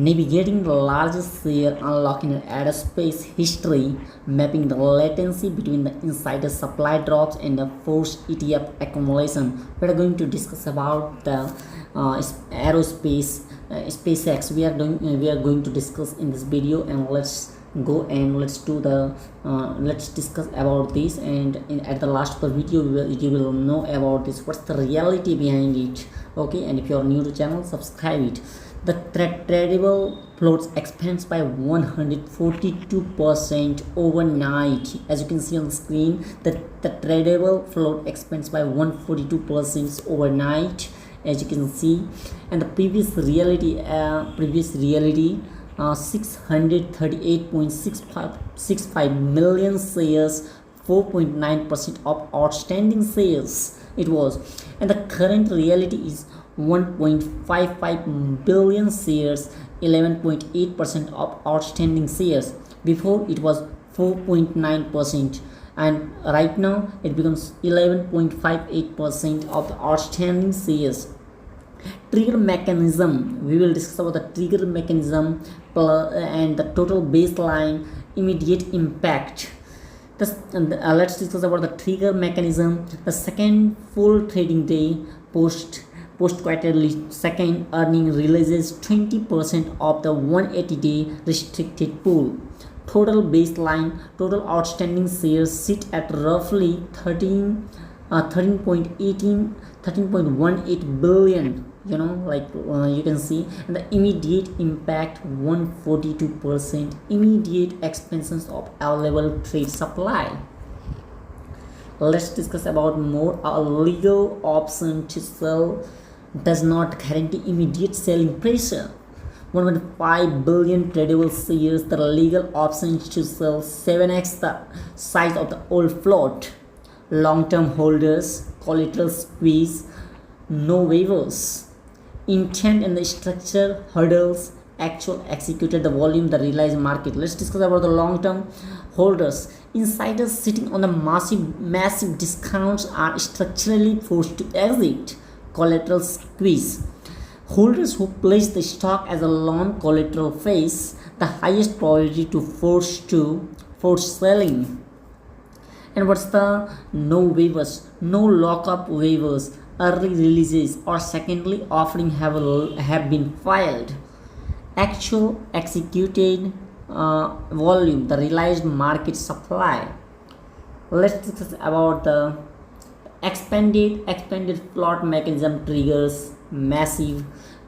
navigating the largest share unlock in aerospace history, mapping the latency between the insider supply drops and the forced ETF accumulation. We are going to discuss about the aerospace SpaceX. We are going to discuss in this video, and let's go and let's discuss about this. And at the last of the video, you will know about this, what's the reality behind it. Okay, and if you are new to channel, subscribe it. The tradable floats expands by 142% overnight. As you can see on the screen, the tradable float expands by 142% overnight, as you can see. And the previous reality 638.65 million shares, 4.9% of outstanding shares it was. And the current reality is 1.55 billion shares, 11.8% of outstanding shares. Before it was 4.9%, and right now it becomes 11.58% of the outstanding shares. Trigger mechanism, we will discuss about the trigger mechanism and the total baseline immediate impact. Let's discuss about the trigger mechanism. The second full trading day post quarterly second earning releases 20% of the 180-day restricted pool. Total baseline, total outstanding shares sit at roughly 13.18 billion, you can see. And the immediate impact, 142% immediate expansions of available trade supply. Let's discuss about more. A legal option to sell does not guarantee immediate selling pressure. 1.5 billion tradable shares, the legal option to sell 7x the size of the old float. Long-term holders, collateral squeeze, no waivers. Intent and the structure hurdles, actual executed the volume, the realized market. Let's discuss about the long-term holders. Insiders sitting on the massive discounts are structurally forced to exit. Collateral squeeze. Holders who place the stock as a long collateral face the highest probability to force selling. And what's the no waivers, no lockup waivers, early releases or secondly offering have been filed. Actual executed volume, the realized market supply. Let's discuss about the expanded float mechanism triggers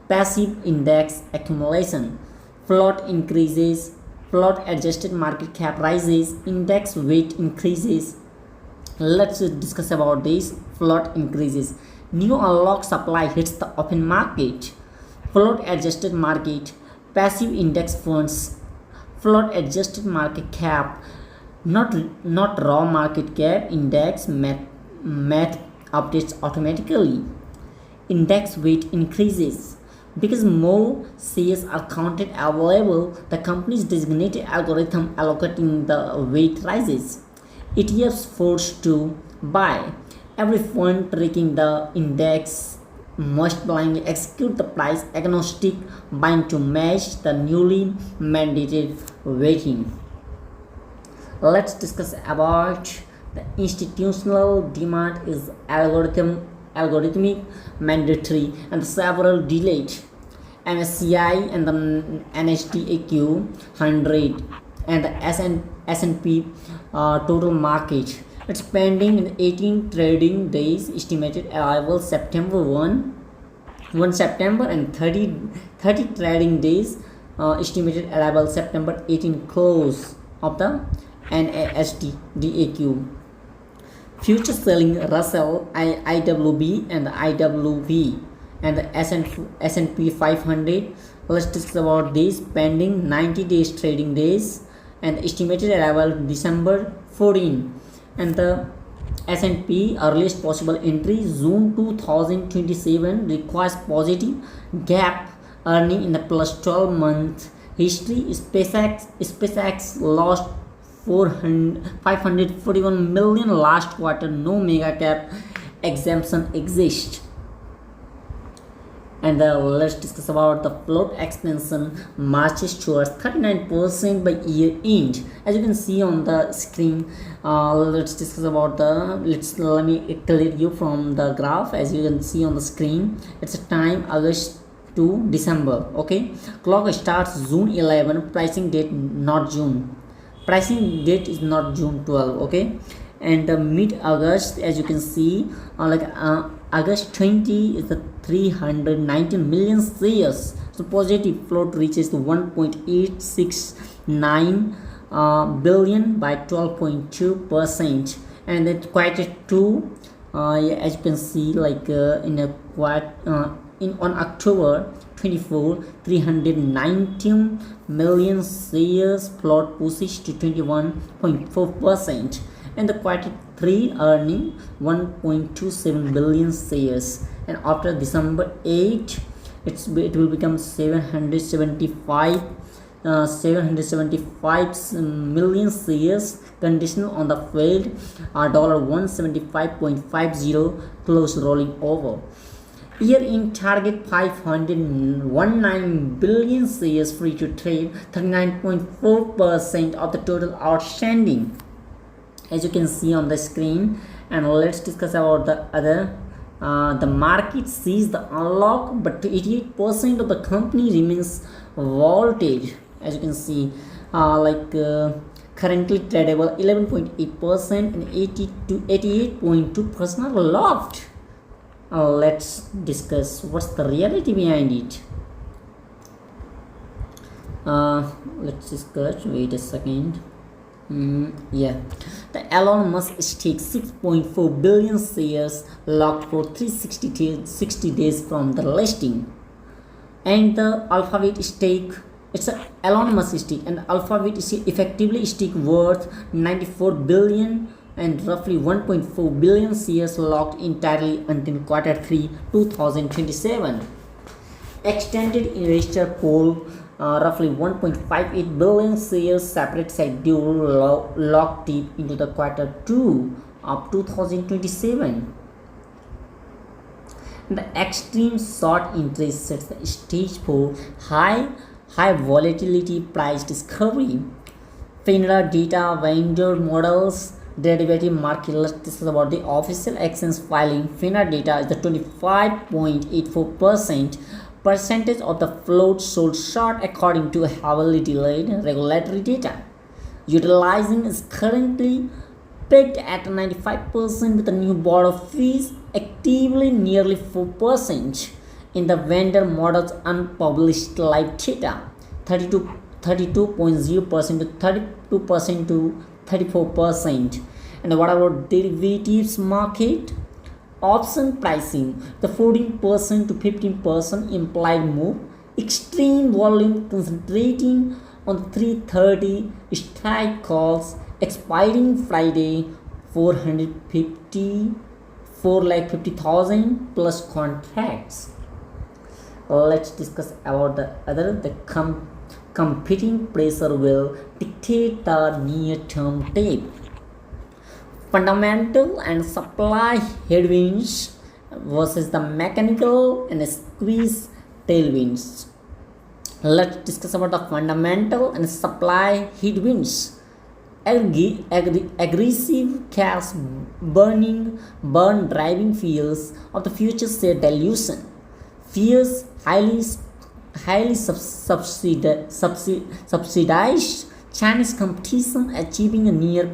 passive index accumulation. Float increases, float adjusted market cap rises, index weight increases. Let's discuss about this. Float increases, new unlock supply hits the open market. Float adjusted market, passive index funds, float adjusted market cap, not raw market cap. Index math updates automatically. Index weight increases because more shares are counted available. The company's designated algorithm allocating the weight rises. ETFs forced to buy. Every fund tracking the index must blindly execute the price agnostic buying to match the newly mandated weighting. Let's discuss about the institutional demand is algorithmic, mandatory, and several delayed. MSCI and the NSDAQ 100 and the S&P total market. It's pending in 18 trading days. Estimated arrival September 1 September and 30 trading days. Estimated arrival September 18 close of the NASDAQ. Future selling Russell IWB and the IWV and the S&P 500. Let's discuss about this. Pending 90 days trading days and estimated arrival December 14. And the S&P earliest possible entry June 2027, requires positive gap earning in the plus 12 month history. SpaceX lost 541 million last quarter. No mega cap exemption exists. And let's discuss about the float expansion marches towards 39% by year end. As you can see on the screen, let's discuss about the let me clear you from the graph. As you can see on the screen, it's a time August to December. Okay, clock starts June 11, pricing date not June, pricing date is not June 12. Okay, and mid August, as you can see, August 20 is the 319 million shares. So positive float reaches to 1.869 billion by 12.2%, and it's quite a two. As you can see, in a quite on October 24, 319 million shares float pushes to 21.4%, and the quarter 3 earning 1.27 billion shares, and after December 8 it will become 775 million shares, conditional on the failed $175.50 close rolling over. Year in target 519 billion shares free to trade, 39.4% of the total outstanding, as you can see on the screen. And let's discuss about the other. The market sees the unlock, but 88% of the company remains voltage. As you can see, currently tradable 11.8% and 88.2% are locked. Let's discuss what's the reality behind it. Let's discuss. Wait a second. The Elon Musk stake 6.4 billion shares locked for 360 days from the listing, and the Alphabet stake, it's a Elon Musk stake, and Alphabet is effectively stake worth 94 billion and roughly 1.4 billion shares locked entirely until quarter 3 2027. Extended investor pool, roughly 1.58 billion shares separate schedule locked deep into the quarter 2 of 2027. The extreme short interest sets the stage for high volatility price discovery. FINRA data, vendor models, derivative market. Let's discuss about the official exchange filing. FINRA data is the 25.84% percentage of the float sold short according to heavily delayed regulatory data. Utilizing is currently pegged at 95% with the new board of fees actively nearly 4%. In the vendor models unpublished live data, 32.0% to 32% to 34%. And what about derivatives market? Option pricing, the 14% to 15% implied move, extreme volume concentrating on 330 strike calls expiring Friday, 450,000 plus contracts. Let's discuss about the other. The competing pressure will dictate the near-term tape. Fundamental and supply headwinds versus the mechanical and squeeze tailwinds. Let's discuss about the fundamental and supply headwinds. Aggressive cash burn driving fears of the future share dilution. Fears highly subsidized Chinese competition achieving a near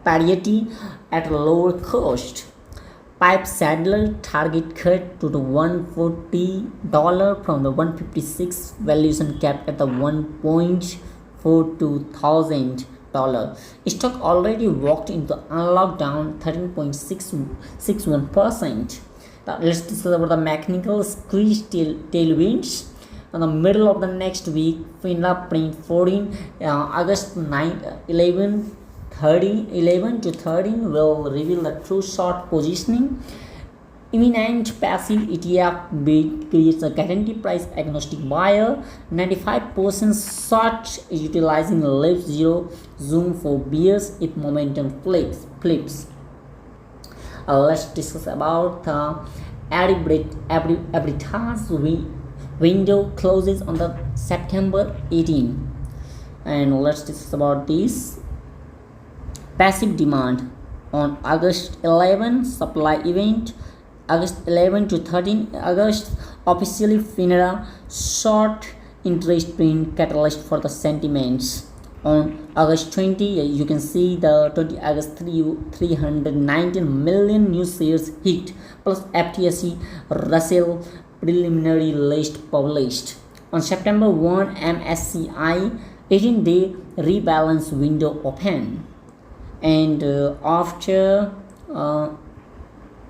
parity at a lower cost. Pipe Saddler target cut to the $140 from the $156, valuation capped at the $1.42,000. Stock already walked into unlock down 13.61%. Let's discuss about the mechanical squeeze tailwinds. In the middle of the next week, FINRA print 14 August 11 to 13 will reveal the true short positioning. Imminent passive ETF bid creates a guarantee price agnostic buyer. 95% short utilizing left zero zoom for bears if momentum flips. Let's discuss about arbitrage window closes on the September 18. And let's discuss about this. Passive demand on August 11, supply event. August 11 to 13 August, officially FINRA short interest print catalyst for the sentiments. On August 20, you can see the 20 August 319 million new shares hit, plus FTSE Russell preliminary list published. On September 1, MSCI 18-day rebalance window open. And after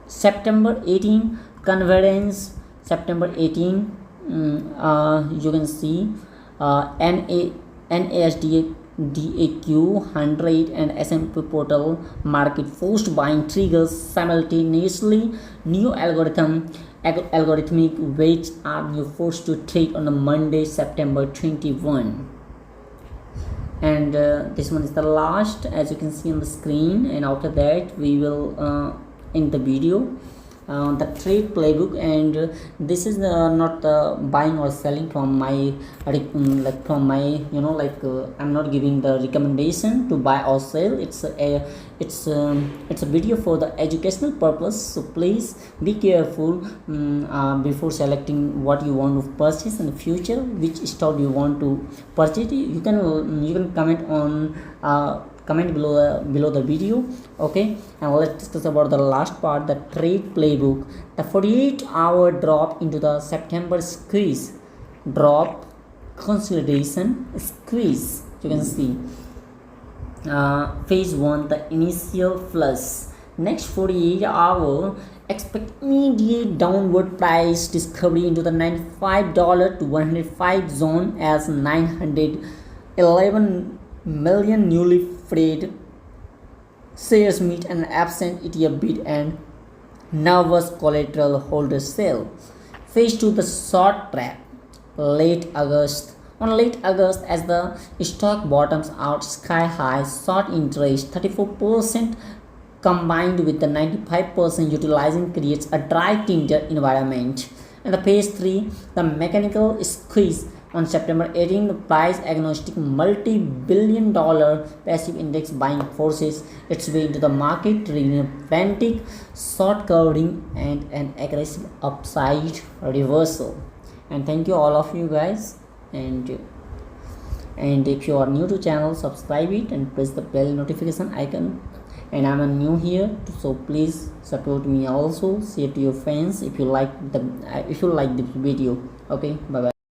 September 18 convergence, September 18, you can see NASDAQ 100 and S&P portal market forced buying triggers simultaneously. New algorithmic weights are new forced to trade on the Monday, September 21. And this one is the last, as you can see on the screen, and after that we will end the video. The trade playbook, and this is not buying or selling from my I'm not giving the recommendation to buy or sell. It's a video for the educational purpose, so please be careful before selecting what you want to purchase in the future, which stock you want to purchase. You can comment on comment below the video. Okay, and let's discuss about the last part, the trade playbook. The 48-hour drop into the September squeeze, drop, consolidation, squeeze. You can see phase 1, the initial flush. Next 48-hour, expect immediate downward price discovery into the $95 to 105 zone, as 911 million newly freed shares meet an absent ETF bid and nervous collateral holder sale. Phase 2, the short trap. Late August. On late August, as the stock bottoms out sky high, short interest 34% combined with the 95% utilizing creates a dry tinder environment. And the phase 3, the mechanical squeeze. On September 18, the price agnostic multi-billion-dollar passive index buying forces its way into the market, triggering frantic short covering and an aggressive upside reversal. And thank you all of you guys. And if you are new to channel, subscribe it and press the bell notification icon. And I'm new here, so please support me also. Share to your friends if you like this video. Okay, bye bye.